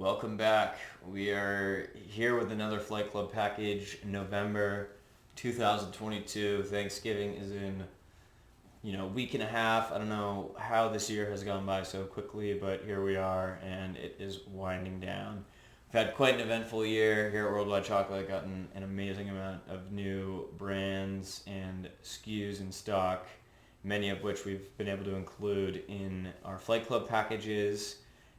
Welcome back. We are here with another Flight Club package in November 2022. Thanksgiving is in, a week and a half. I don't know how this year has gone by so quickly, but here we are and it is winding down. We've had quite an eventful year here at Worldwide Chocolate, gotten an amazing amount of new brands and SKUs in stock, many of which we've been able to include in our Flight Club packages,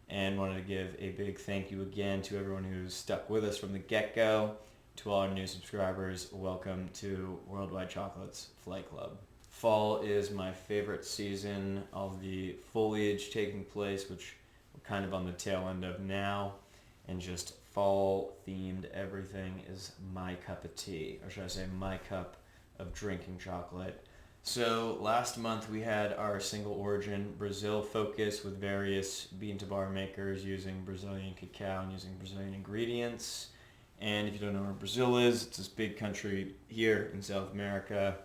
and wanted to give a big thank you again to everyone who's stuck with us from the get-go. To all our new subscribers, welcome to Worldwide Chocolate's Flight Club. Fall is my favorite season. All the foliage taking place, which we're kind of on the tail end of now, and just fall-themed everything is my cup of tea, or should I say my cup of drinking chocolate. So last month we had our single origin Brazil focus with various bean to bar makers using Brazilian cacao and using Brazilian ingredients. And if you don't know where Brazil is, it's this big country here in South America.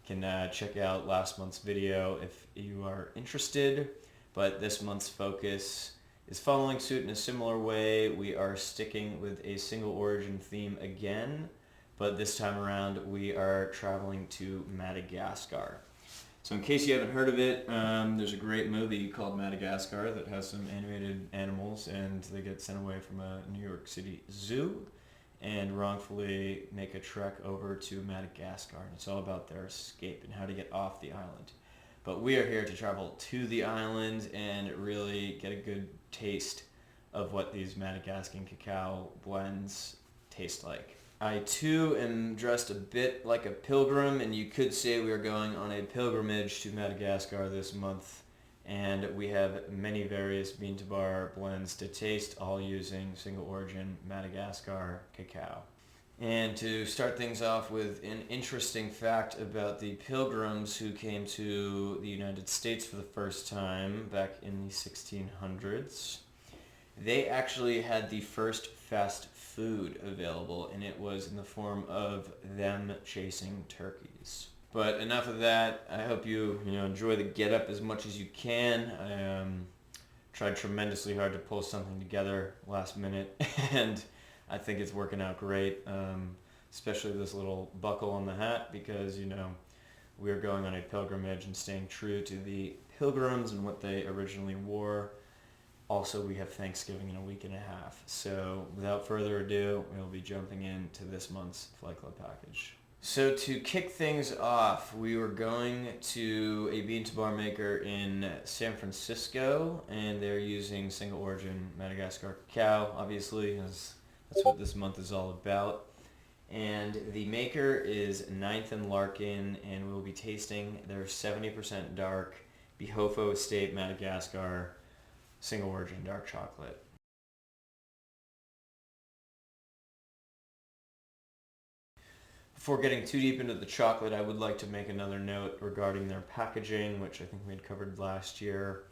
You can check out last month's video if you are interested. But this month's focus is following suit in a similar way. We are sticking with a single origin theme again, but this time around we are traveling to Madagascar. So in case you haven't heard of it, there's a great movie called Madagascar that has some animated animals, and they get sent away from a New York City zoo and wrongfully make a trek over to Madagascar. And it's all about their escape and how to get off the island. But we are here to travel to the island and really get a good taste of what these Madagascan cacao blends taste like. I too am dressed a bit like a pilgrim, and you could say we are going on a pilgrimage to Madagascar this month, and we have many various bean to bar blends to taste, all using single origin Madagascar cacao. And to start things off with an interesting fact about the pilgrims who came to the United States for the first time back in the 1600s. They actually had the first fast food available, and it was in the form of them chasing turkeys. But enough of that. I hope you enjoy the get-up as much as you can. I tried tremendously hard to pull something together last minute, and I think it's working out great, especially this little buckle on the hat, because, we're going on a pilgrimage and staying true to the pilgrims and what they originally wore. Also, we have Thanksgiving in a week and a half. So without further ado, we'll be jumping into this month's Flight Club package. So to kick things off, we were going to a bean to bar maker in San Francisco, and they're using single origin Madagascar cacao, obviously, as that's what this month is all about. And the maker is Ninth and Larkin, and we'll be tasting their 70% dark Bihofo Estate Madagascar single origin dark chocolate. Before getting too deep into the chocolate, I would like to make another note regarding their packaging, which I think we had covered last year.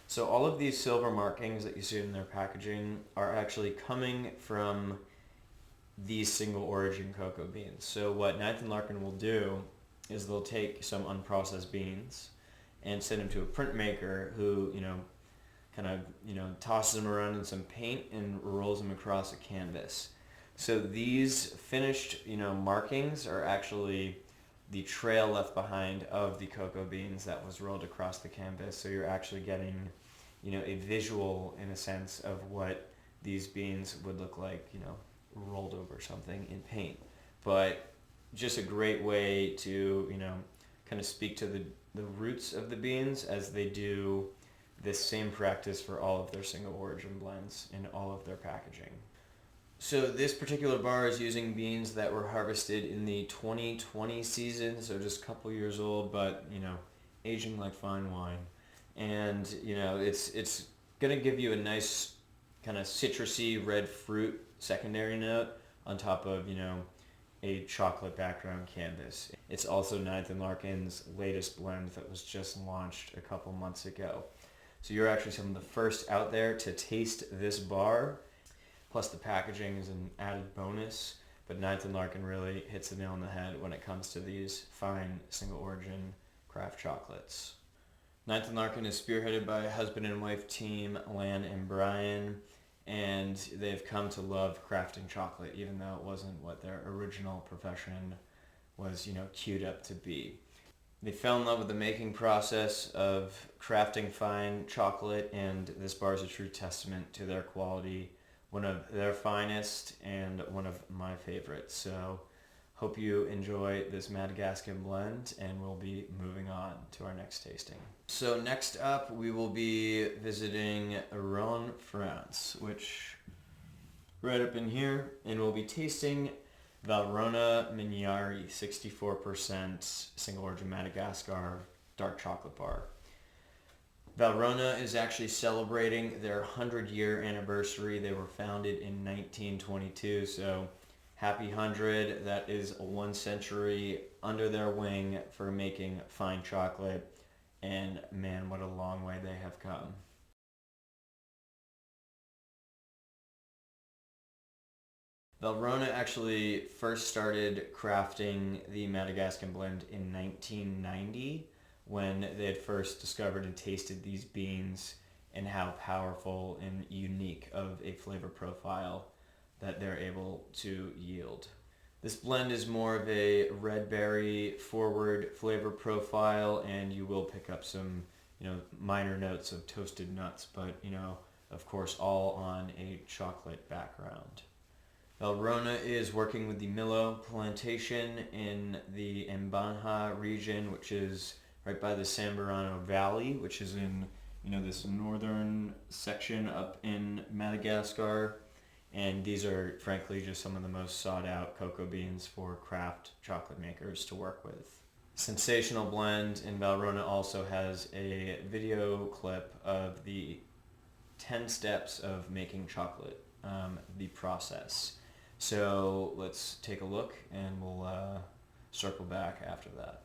So all of these silver markings that you see in their packaging are actually coming from these single origin cocoa beans. So what Ninth and Larkin will do is they'll take some unprocessed beans and send them to a printmaker who, tosses them around in some paint and rolls them across a canvas. So these finished, markings are actually the trail left behind of the cocoa beans that was rolled across the canvas. So you're actually getting, a visual, in a sense, of what these beans would look like, rolled over something in paint. But just a great way to, kind of speak to the roots of the beans, as they do this same practice for all of their single origin blends in all of their packaging. So this particular bar is using beans that were harvested in the 2020 season, so just a couple years old, but aging like fine wine. And it's gonna give you a nice kind of citrusy red fruit secondary note on top of a chocolate background canvas. It's also Ninth and Larkin's latest blend that was just launched a couple months ago. So you're actually some of the first out there to taste this bar. Plus the packaging is an added bonus, but Ninth and Larkin really hits the nail on the head when it comes to these fine single origin craft chocolates. Ninth and Larkin is spearheaded by husband and wife team Lan and Brian, and they've come to love crafting chocolate, even though it wasn't what their original profession was, queued up to be. They fell in love with the making process of crafting fine chocolate, and this bar is a true testament to their quality, one of their finest and one of my favorites. So hope you enjoy this Madagascan blend, and we'll be moving on to our next tasting. So next up, we will be visiting Rouen, France, which right up in here, and we'll be tasting Valrhona Mignari 64% single origin Madagascar dark chocolate bar. Valrhona is actually celebrating their 100-year anniversary. They were founded in 1922, so happy 100. That is 1 century under their wing for making fine chocolate, and man, what a long way they have come. Valrhona actually first started crafting the Madagascan blend in 1990, when they had first discovered and tasted these beans and how powerful and unique of a flavor profile that they're able to yield. This blend is more of a red berry forward flavor profile, and you will pick up some, minor notes of toasted nuts, but, of course, all on a chocolate background. Valrhona is working with the Milo plantation in the Mbanja region, which is right by the Samburano Valley, which is in, this northern section up in Madagascar. And these are, frankly, just some of the most sought out cocoa beans for craft chocolate makers to work with. Sensational blend, and Valrhona also has a video clip of the 10 steps of making chocolate, the process. So let's take a look, and we'll circle back after that.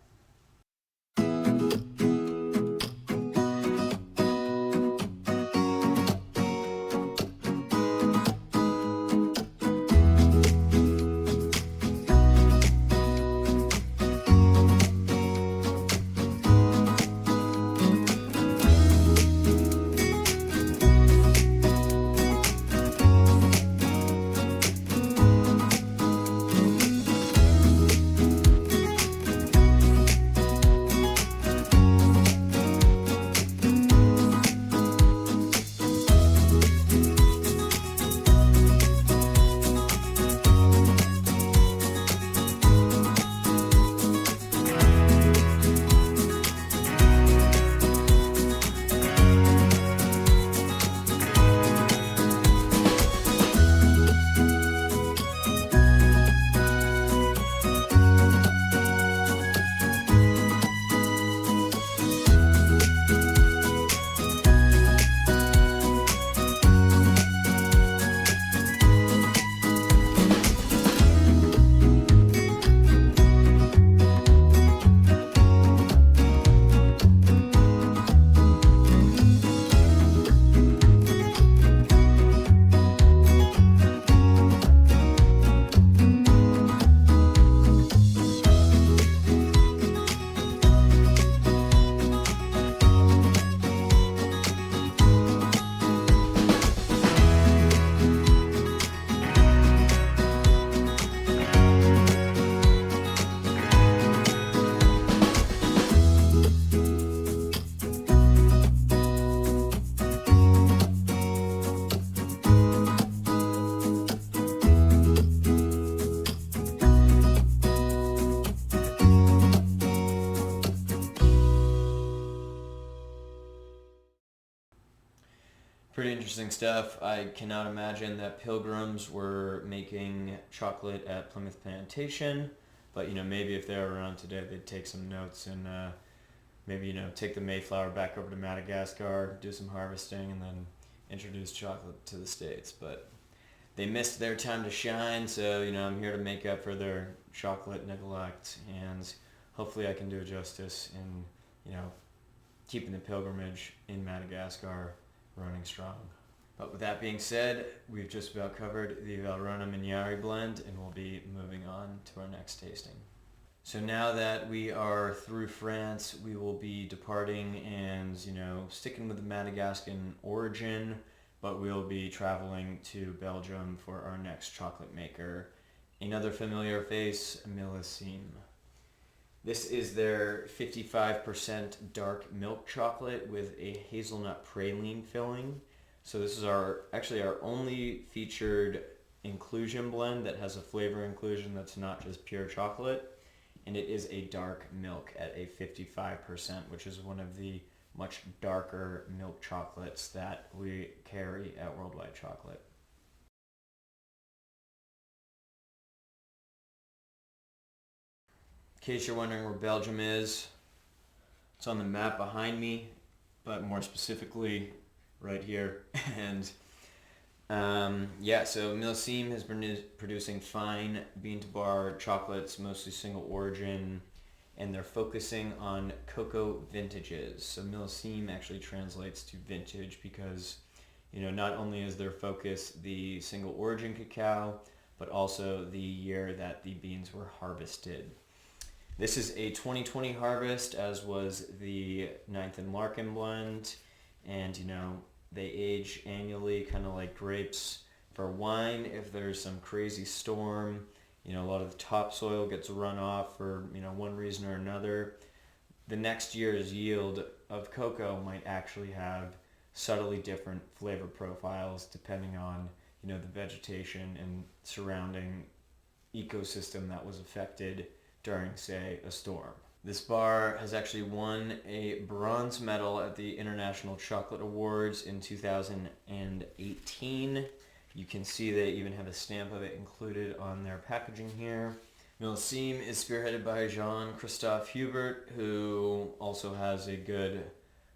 Pretty interesting stuff. I cannot imagine that pilgrims were making chocolate at Plymouth Plantation, but maybe if they were around today, they'd take some notes and maybe take the Mayflower back over to Madagascar, do some harvesting, and then introduce chocolate to the States. But they missed their time to shine, so I'm here to make up for their chocolate neglect, and hopefully I can do it justice in keeping the pilgrimage in Madagascar running strong. But with that being said, we've just about covered the Valrhona Mignari blend, and we'll be moving on to our next tasting. So now that we are through France, we will be departing and, sticking with the Madagascan origin but we'll be traveling to Belgium for our next chocolate maker. Another familiar face, Millesime. This is their 55% dark milk chocolate with a hazelnut praline filling. So this is actually our only featured inclusion blend that has a flavor inclusion that's not just pure chocolate. And it is a dark milk at a 55%, which is one of the much darker milk chocolates that we carry at Worldwide Chocolate. In case you're wondering where Belgium is, it's on the map behind me, but more specifically right here. And so Millesime has been producing fine bean-to-bar chocolates, mostly single origin, and they're focusing on cocoa vintages. So Millesime actually translates to vintage because, not only is their focus the single origin cacao, but also the year that the beans were harvested. This is a 2020 harvest, as was the 9th and Larkin blend, and they age annually, kind of like grapes. For wine, if there's some crazy storm, a lot of the topsoil gets run off for one reason or another, the next year's yield of cocoa might actually have subtly different flavor profiles depending on the vegetation and surrounding ecosystem that was affected during, say, a storm. This bar has actually won a bronze medal at the International Chocolate Awards in 2018. You can see they even have a stamp of it included on their packaging here. Millesime is spearheaded by Jean-Christophe Hubert, who also has a good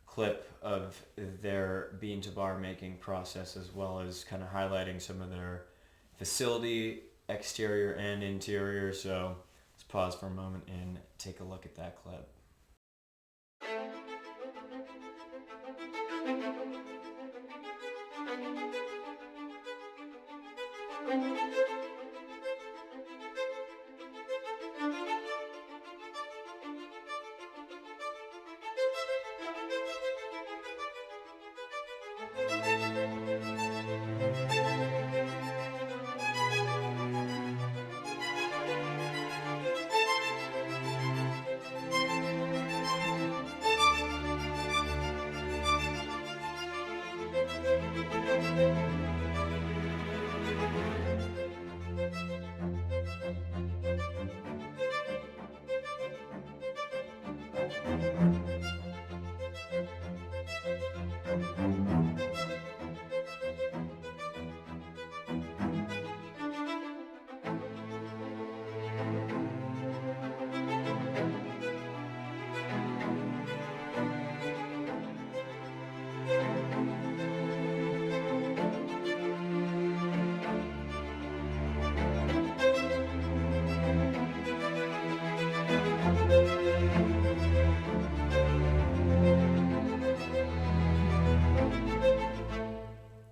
clip of their bean-to-bar making process, as well as kind of highlighting some of their facility, exterior and interior. So let's pause for a moment and take a look at that clip.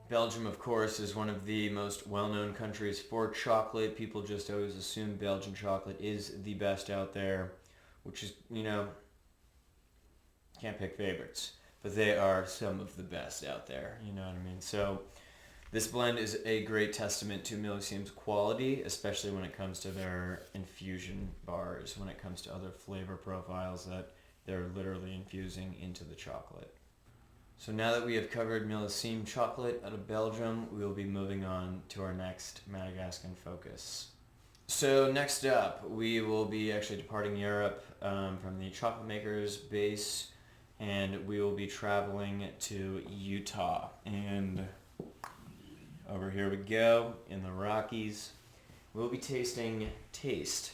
Belgium, of course, is one of the most well-known countries for chocolate. People just always assume Belgian chocolate is the best out there, which is, can't pick favorites, but they are some of the best out there, you know what I mean? So this blend is a great testament to Millesime's quality, especially when it comes to their infusion bars, when it comes to other flavor profiles that they're literally infusing into the chocolate. So now that we have covered Millesime chocolate out of Belgium, we will be moving on to our next Madagascan focus. So next up, we will be actually departing Europe from the chocolate maker's base, and we will be traveling to Utah. And over here we go in the Rockies. We'll be tasting Taste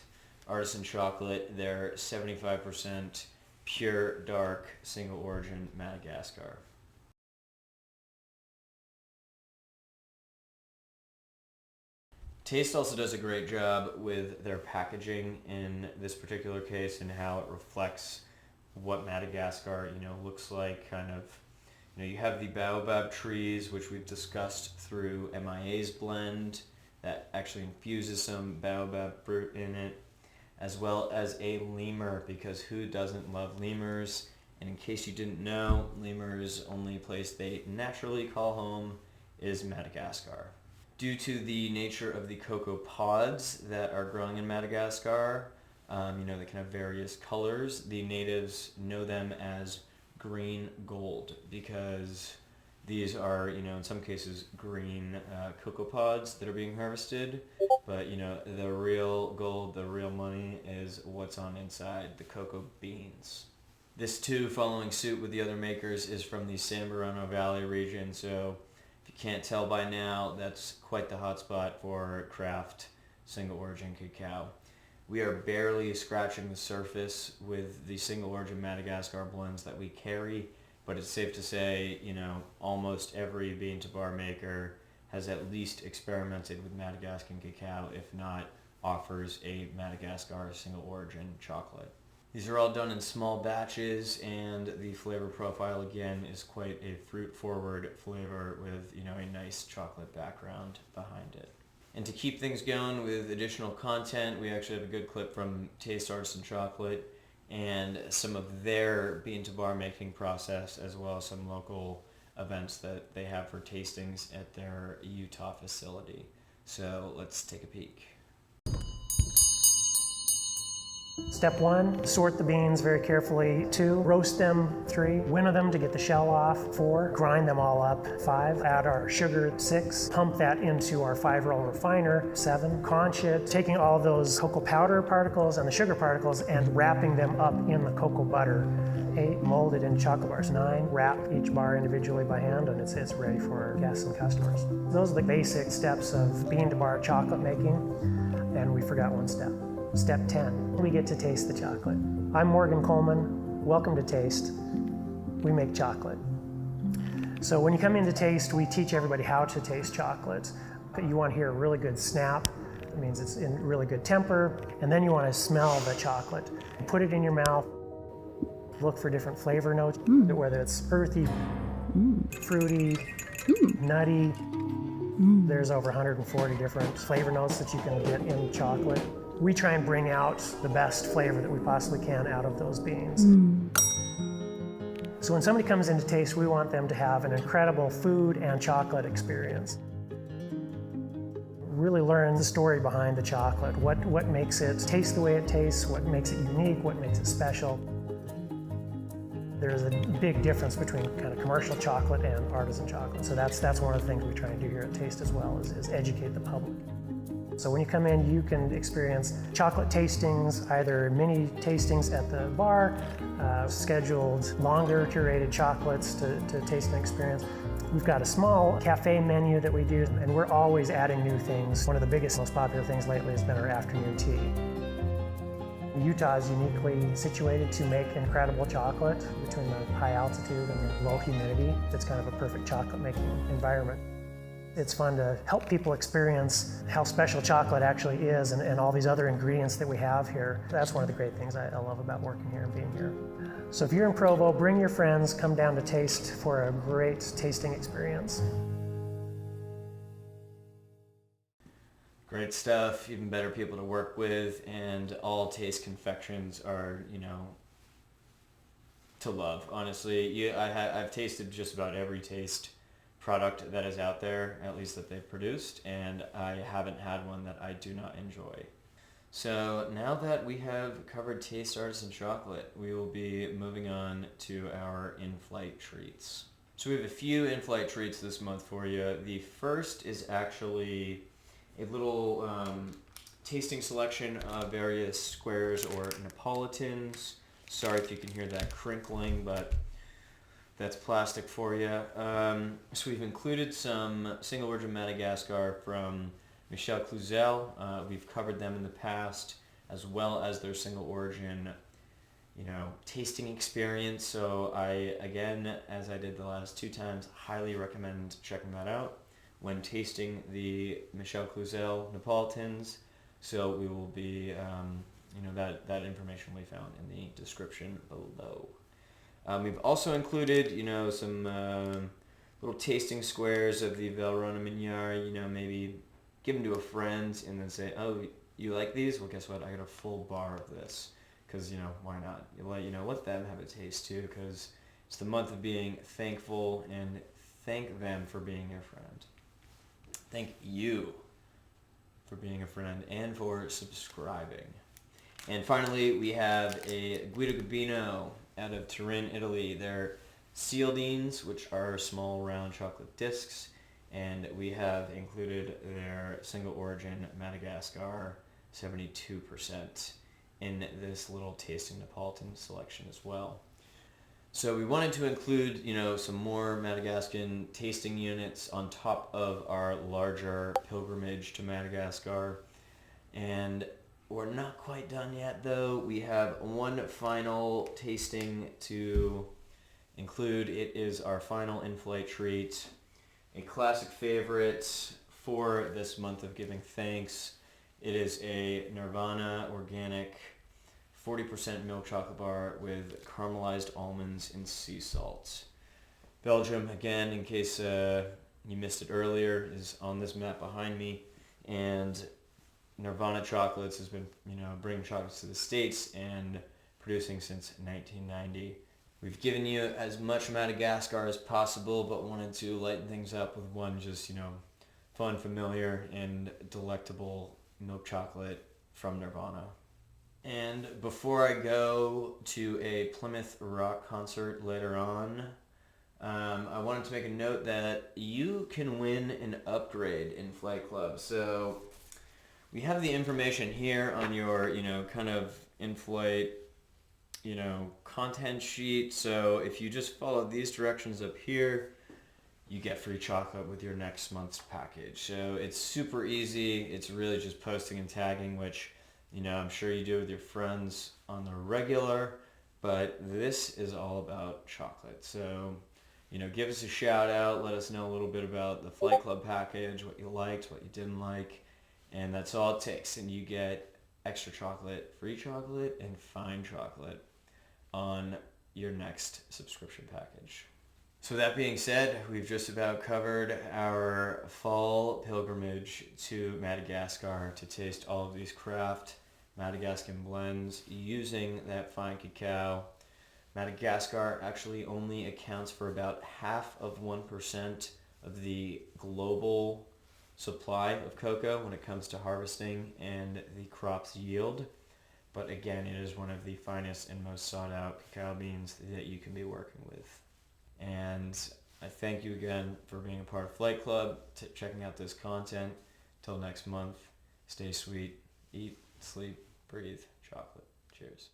Artisan Chocolate, their 75% pure dark single origin Madagascar. Taste also does a great job with their packaging in this particular case and how it reflects what Madagascar, looks like. Kind of, you have the baobab trees, which we've discussed through MIA's blend that actually infuses some baobab fruit in it, as well as a lemur, because who doesn't love lemurs? And in case you didn't know, lemurs only place they naturally call home is Madagascar. Due to the nature of the cocoa pods that are growing in Madagascar, they can have various colors. The natives know them as green gold because these are, in some cases green cocoa pods that are being harvested. But, the real gold, the real money is what's on inside the cocoa beans. This too, following suit with the other makers, is from the San Bruno Valley region. So if you can't tell by now, that's quite the hotspot for craft single origin cacao. We are barely scratching the surface with the single origin Madagascar blends that we carry, but it's safe to say, almost every bean to bar maker has at least experimented with Madagascan cacao, if not offers a Madagascar single origin chocolate. These are all done in small batches, and the flavor profile again is quite a fruit-forward flavor with a nice chocolate background behind it. And to keep things going with additional content, we actually have a good clip from Taste Artisan Chocolate and some of their bean to bar making process, as well as some local events that they have for tastings at their Utah facility. So let's take a peek. Step 1, sort the beans very carefully. 2, roast them. 3, winnow them to get the shell off. 4, grind them all up. 5, add our sugar. 6, pump that into our 5-roll refiner. 7, conch it, taking all those cocoa powder particles and the sugar particles and wrapping them up in the cocoa butter. 8, mold it into chocolate bars. 9, wrap each bar individually by hand, and it's ready for guests and customers. Those are the basic steps of bean to bar chocolate making, and we forgot one step. Step 10, we get to taste the chocolate. I'm Morgan Coleman. Welcome to Taste. We make chocolate. So when you come in to taste, we teach everybody how to taste chocolate. You want to hear a really good snap. It means it's in really good temper. And then you want to smell the chocolate. Put it in your mouth. Look for different flavor notes, whether it's earthy, fruity, nutty. There's over 140 different flavor notes that you can get in chocolate. We try and bring out the best flavor that we possibly can out of those beans. So when somebody comes in to taste, we want them to have an incredible food and chocolate experience. Really learn the story behind the chocolate, what makes it taste the way it tastes, what makes it unique, what makes it special. There's a big difference between kind of commercial chocolate and artisan chocolate. So that's one of the things we try and do here at Taste as well, is educate the public. So when you come in, you can experience chocolate tastings, either mini tastings at the bar, scheduled longer curated chocolates to taste and experience. We've got a small cafe menu that we do, and we're always adding new things. One of the biggest, most popular things lately has been our afternoon tea. Utah is uniquely situated to make incredible chocolate between the high altitude and the low humidity. It's kind of a perfect chocolate making environment. It's fun to help people experience how special chocolate actually is and all these other ingredients that we have here. That's one of the great things I love about working here and being here. So if you're in Provo, bring your friends, come down to Taste for a great tasting experience. Great stuff, even better people to work with, and all Taste confections are, to love. Honestly, I've tasted just about every Taste product that is out there, at least that they've produced, and I haven't had one that I do not enjoy. So now that we have covered Taste Artisan Chocolate, we will be moving on to our in-flight treats. So we have a few in-flight treats this month for you. The first is actually a little tasting selection of various squares or Neapolitans. Sorry if you can hear that crinkling, but that's plastic for you. So we've included some single origin Madagascar from Michel Cluzel. We've covered them in the past, as well as their single origin, tasting experience. So I, again, as I did the last 2 times, highly recommend checking that out when tasting the Michel Cluzel Neapolitans. So we will be, that information will be found in the description below. We've also included, some little tasting squares of the Valrhona Mignard, maybe give them to a friend and then say, oh, you like these? Well, guess what? I got a full bar of this because, why not? Let them have a taste too, because it's the month of being thankful, and thank them for being your friend. Thank you for being a friend and for subscribing. And finally, we have a Guido Gabino out of Turin, Italy. They're Cialdines, which are small round chocolate discs, and we have included their single origin Madagascar 72% in this little tasting Neapolitan selection as well. So we wanted to include, some more Madagascan tasting units on top of our larger pilgrimage to Madagascar. And we're not quite done yet, though. We have one final tasting to include. It is our final in-flight treat, a classic favorite for this month of giving thanks. It is a Nirvana organic 40% milk chocolate bar with caramelized almonds and sea salt. Belgium, again, in case you missed it earlier, is on this map behind me. And Nirvana Chocolates has been, bringing chocolates to the States and producing since 1990. We've given you as much Madagascar as possible, but wanted to lighten things up with one just, fun, familiar, and delectable milk chocolate from Nirvana. And before I go to a Plymouth Rock concert later on, I wanted to make a note that you can win an upgrade in Flight Club. So we have the information here on your, kind of in-flight, content sheet. So if you just follow these directions up here, you get free chocolate with your next month's package. So it's super easy. It's really just posting and tagging, which I'm sure you do with your friends on the regular, but this is all about chocolate. So, give us a shout out. Let us know a little bit about the Flight Club package, what you liked, what you didn't like, and that's all it takes. And you get extra chocolate, free chocolate, and fine chocolate on your next subscription package. So that being said, we've just about covered our fall pilgrimage to Madagascar to taste all of these craft Madagascan blends using that fine cacao. Madagascar actually only accounts for about 0.5% of the global supply of cocoa when it comes to harvesting and the crop's yield. But again, it is one of the finest and most sought out cacao beans that you can be working with. And I thank you again for being a part of Flight Club, checking out this content. Till next month, stay sweet, eat, sleep, breathe chocolate. Cheers.